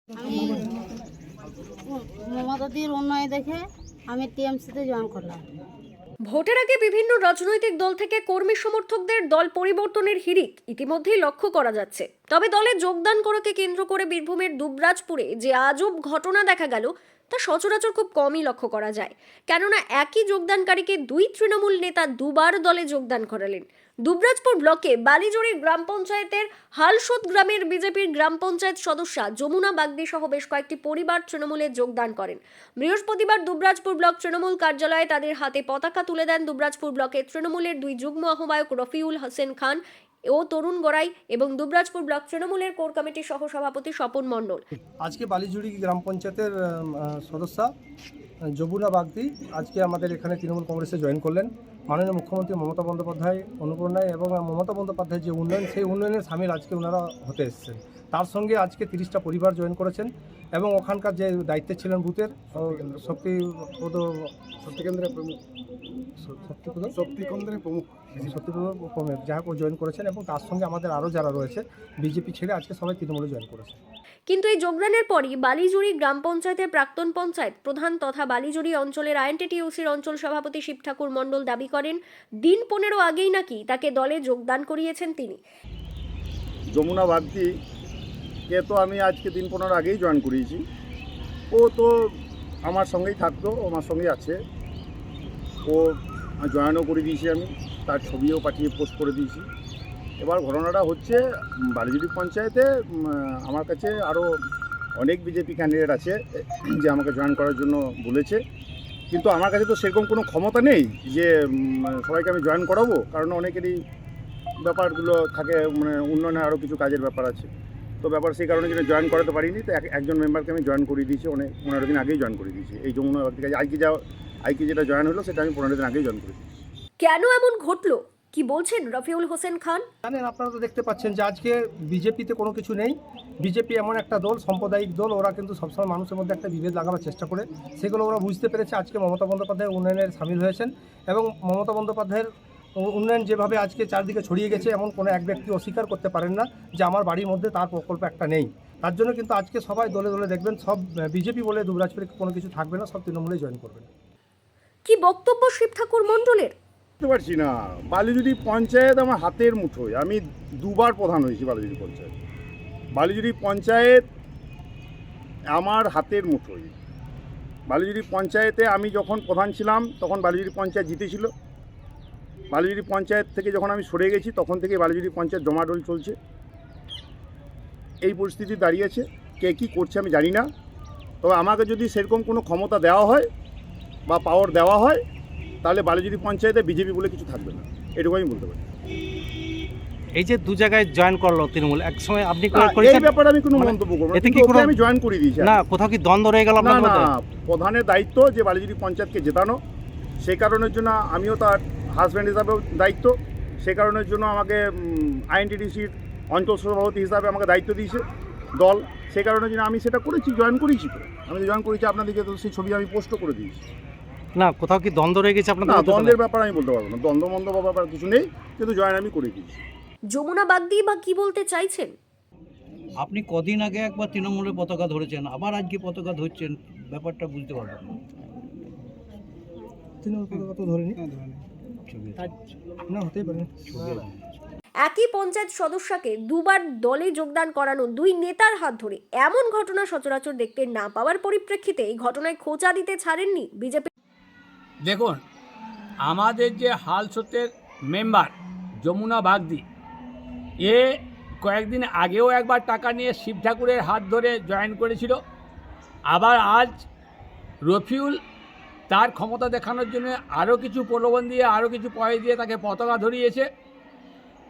আমি মমতাদির উন্নয়ন দেখে আমি টিএমসিতে জয়েন করলাম। ভোটের আগে বিভিন্ন রাজনৈতিক দল থেকে কর্মী সমর্থকদের দল পরিবর্তনের হিড়িক ইতিমধ্যেই লক্ষ্য করা যাচ্ছে। তবে দলে যোগদান করাকে কেন্দ্র করে বীরভূমের দুবরাজপুরে যে আজব ঘটনা দেখা গেল তা সচরাচর খুব কমই লক্ষ্য করা যায়। কেননা একই যোগদানকারীকে দুই তৃণমূল নেতা দুবার দলে যোগদান করালেন। দুবরাজপুর ব্লকে বালিজুড়ি গ্রাম পঞ্চায়েতের হালসোদ গ্রামের বিজেপির গ্রাম পঞ্চায়েত সদস্যা যমুনা বাগদি সহ বেশ কয়েকটি পরিবার তৃণমূলে যোগদান করেন। বৃহস্পতিবার দুবরাজপুর ব্লক তৃণমূল কার্যালয়ে তাদের হাতে পতাকা তুলে দেন দুবরাজপুর ব্লকের তৃণমূলের দুই যুগ্ম আহ্বায়ক রফিউল হোসেন খান ও তরুণ গড়াই এবং দুবরাজপুর ব্লক তৃণমূলের কোর কমিটির সহ সভাপতি স্বপন মণ্ডল। আজকে বালিজুড়ি গ্রাম পঞ্চায়েতের সদস্যা যমুনা বাগদি আজকে আমাদের এখানে তৃণমূল কংগ্রেসে জয়েন করলেন। মাননীয় মুখ্যমন্ত্রী মমতা বন্দ্যোপাধ্যায় অনুপ্রেরণায় এবং মমতা বন্দ্যোপাধ্যায়ের যে উন্নয়ন, সেই উন্নয়নের সামিল আজকে ওনারা হতে এসেছেন। তার সঙ্গে আজকে 30টা পরিবার জয়েন করেছেন এবং ওখানকার যে দায়িত্বে ছিলেন বুথের শক্তিকেন্দ্রের প্রমুখ যাই হোক জয়েন করেছেন এবং তার সঙ্গে আমাদের আরও যারা রয়েছে বিজেপি ছেড়ে আজকে সবাই তৃণমূলে জয়েন করেছে। কিন্তু এই যোগদানের পরই বালিজুড়ি গ্রাম পঞ্চায়েতের প্রাক্তন পঞ্চায়েত প্রধান তথা বালিজুড়ি অঞ্চলের আইএনটিটিইউসির অঞ্চল সভাপতি শিব ঠাকুর মণ্ডল দাবি করেন দিন 15 আগেই নাকি তাকে দলে যোগদান করিয়েছেন তিনি। যমুনা বাগদিকে তো আমি আজকে দিন 15 আগেই জয়েন করিয়েছি। ও তো আমার সঙ্গেই থাকতো, আমার সঙ্গেই আছে। ও জয়েনও করে দিয়েছি, আমি তার ছবিও পাঠিয়ে পোস্ট করে দিয়েছি। এবার ঘটনাটা হচ্ছে বালিজুড়ি পঞ্চায়েতে আমার কাছে আরও অনেক বিজেপি ক্যান্ডিডেট আছে যে আমাকে জয়েন করার জন্য বলেছে, কিন্তু আমার কাছে তো সেরকম কোনো ক্ষমতা নেই যে সবাইকে আমি জয়েন করাবো, কারণ অনেকেরই ব্যাপারগুলো থাকে, মানে উন্নয়নের আরও কিছু কাজের ব্যাপার আছে। তো ব্যাপার সেই কারণে যেটা জয়েন করাতে পারিনি, তো একজন মেম্বারকে আমি জয়েন করিয়ে দিয়েছি, 15 দিন আগেই জয়েন করে দিয়েছি। এই যমুনা বাগদি আইকি যেটা জয়েন হলো সেটা আমি 15 দিন আগেই জয়েন করে দিয়েছি। কেন এমন ঘটলো কি বলছেন রফিউল হোসেন খান? জানেন, আপনারা তো দেখতে পাচ্ছেন যে আজকে বিজেপিতে কোনো কিছু নেই। বিজেপি এমন একটা দল, সাম্প্রদায়িক দল, ওরা কিন্তু সবসময় মানুষের মধ্যে একটা বিভেদ লাগাবার চেষ্টা করে। সেগুলো ওরা বুঝতে পেরেছে। আজকে মমতা বন্দ্যোপাধ্যায়ের উন্নয়নের সামিল হয়েছেন এবং মমতা বন্দ্যোপাধ্যায়ের উন্নয়ন যেভাবে আজকে চারদিকে ছড়িয়ে গেছে, এমন কোনো এক ব্যক্তি অস্বীকার করতে পারেন না যে আমার বাড়ির মধ্যে তার প্রকল্প একটা নেই। তার জন্য কিন্তু আজকে সবাই দলে দলে দেখবেন, সব বিজেপি বলে দুবরাজপুরে কোনো কিছু থাকবে না, সব তৃণমূলে জয়েন করবেন। কি বক্তব্য শিব ঠাকুর মণ্ডলের? বুঝতে পারছি না, বালিজুড়ি পঞ্চায়েত আমার হাতের মুঠোয়। আমি দুবার প্রধান হয়েছি বালিজুড়ি পঞ্চায়েত। বালিজুড়ি পঞ্চায়েত আমার হাতের মুঠোয়। বালিজুড়ি পঞ্চায়েতে আমি যখন প্রধান ছিলাম তখন বালিজুড়ি পঞ্চায়েত জিতেছিল। বালিজুড়ি পঞ্চায়েত থেকে যখন আমি সরে গেছি তখন থেকে বালিজুড়ি পঞ্চায়েত জমাডোল চলছে। এই পরিস্থিতি দাঁড়িয়েছে। কে কী করছে আমি জানি না, তবে আমাকে যদি সেরকম কোনো ক্ষমতা দেওয়া হয় বা পাওয়ার দেওয়া হয় তাহলে বালিজুড়ি পঞ্চায়েতে বিজেপি বলে কিছু থাকবে না, এটুকু আমি বলতে পারি। এই যে দু জায়গায় জয়েন করলো তৃণমূল, এক সময় আপনি এই ব্যাপারে আমি কোনো মন্তব্য করব না, কিন্তু ওকে আমি জয়েন করে দিয়েছি। না, কোথাও কি দ্বন্দ্ব রয়ে গেল আপনার মধ্যে? না, প্রধানের দায়িত্ব যে বালিজুড়ি পঞ্চায়েতকে জেতানো, সেই কারণের জন্য আমিও তার হাজব্যান্ড হিসাবেও দায়িত্ব। সেই কারণের জন্য আমাকে আইএনটিটিসির অঞ্চল সভাপতি হিসাবে আমাকে দায়িত্ব দিয়েছে দল। সেই কারণের জন্য আমি সেটা করেছি, জয়েন করেছি। আমি জয়েন করেছি, আপনাদেরকে তো সেই ছবি আমি পোস্টও করে দিয়েছি। না, কোথাও কি দ্বন্দ্ব রয়ে গেছে আপনার? না, দ্বন্দ্বের ব্যাপার আমি বলতে পারবো না, দ্বন্দ্ব ব্যাপার কিছু নেই, কিন্তু জয়েন আমি করে দিয়েছি। যমুনা বাগদি বা কি বলতে চাইছেন? আপনি কদিন আগে একবার তৃণমূলের পতাকা ধরেছেন, আবার আজকে পতাকা ধরছেন, ব্যাপারটা বুঝতে পারবেন না। তৃণমূল পতাকা তো ধরেনি না, হতেই পারে। একই পঞ্চায়েত সদস্যকে দুবার দলে যোগদান করানো দুই নেতার হাত ধরে এমন ঘটনা সচরাচর দেখতে না পাওয়ার পরিপ্রেক্ষিতে এই ঘটনায় খোঁচা দিতে ছাড়েননি বিজেপি। দেখুন, আমাদের যে হালসোতের মেম্বার যমুনা বাগদি, এ কয়েকদিন আগেও একবার টাকা নিয়ে শিব ঠাকুরের হাত ধরে জয়েন করেছিল। আবার আজ রফিউল তার ক্ষমতা দেখানোর জন্য আরও কিছু প্রলোভন দিয়ে, আরও কিছু পয়সা দিয়ে তাকে পতাকা ধরিয়েছে।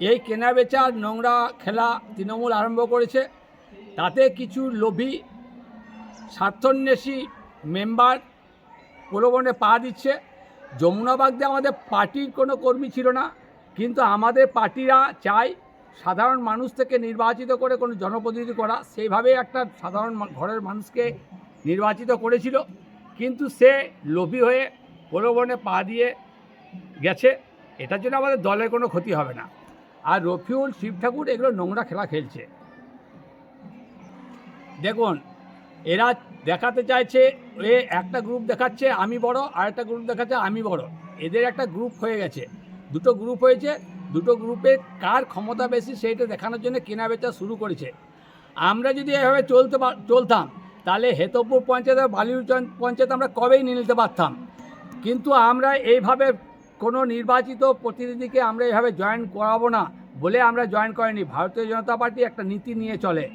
এই কেনা বেচার নোংরা খেলা তৃণমূল আরম্ভ করেছে। তাতে কিছু লোভী স্বার্থন্বেষী মেম্বার প্রলোভনে পা দিচ্ছে। যমুনা বাগদি আমাদের পার্টির কোনো কর্মী ছিল না, কিন্তু আমাদের পার্টিরা চায় সাধারণ মানুষ থেকে নির্বাচিত করে কোনো জনপ্রতিনিধি করা। সেইভাবে একটা সাধারণ ঘরের মানুষকে নির্বাচিত করেছিল, কিন্তু সে লোভী হয়ে প্রলোভনে পা দিয়ে গেছে। এটার জন্য আমাদের দলের কোনো ক্ষতি হবে না। আর রফিউল, শিব ঠাকুর এগুলো নোংরা খেলা খেলছে। দেখুন, এরা দেখাতে চাইছে, একটা গ্রুপ দেখাচ্ছে আমি বড়, আর একটা গ্রুপ দেখাচ্ছে আমি বড়। এদের একটা গ্রুপ হয়ে গেছে, দুটো গ্রুপ হয়েছে, দুটো গ্রুপের কার ক্ষমতা বেশি সেইটা দেখানোর জন্য কেনা বেচা শুরু করেছে। আমরা যদি এভাবে চলতাম তাহলে হেতপুর পঞ্চায়েত আর বালিউচন পঞ্চায়েত আমরা কবেই নিয়ে নিতে পারতাম। কিন্তু আমরা এইভাবে কোনো নির্বাচিত প্রতিনিধিকে আমরা এভাবে জয়েন করাবো না বলে আমরা জয়েন করিনি। ভারতীয় জনতা পার্টি একটা নীতি নিয়ে চলে,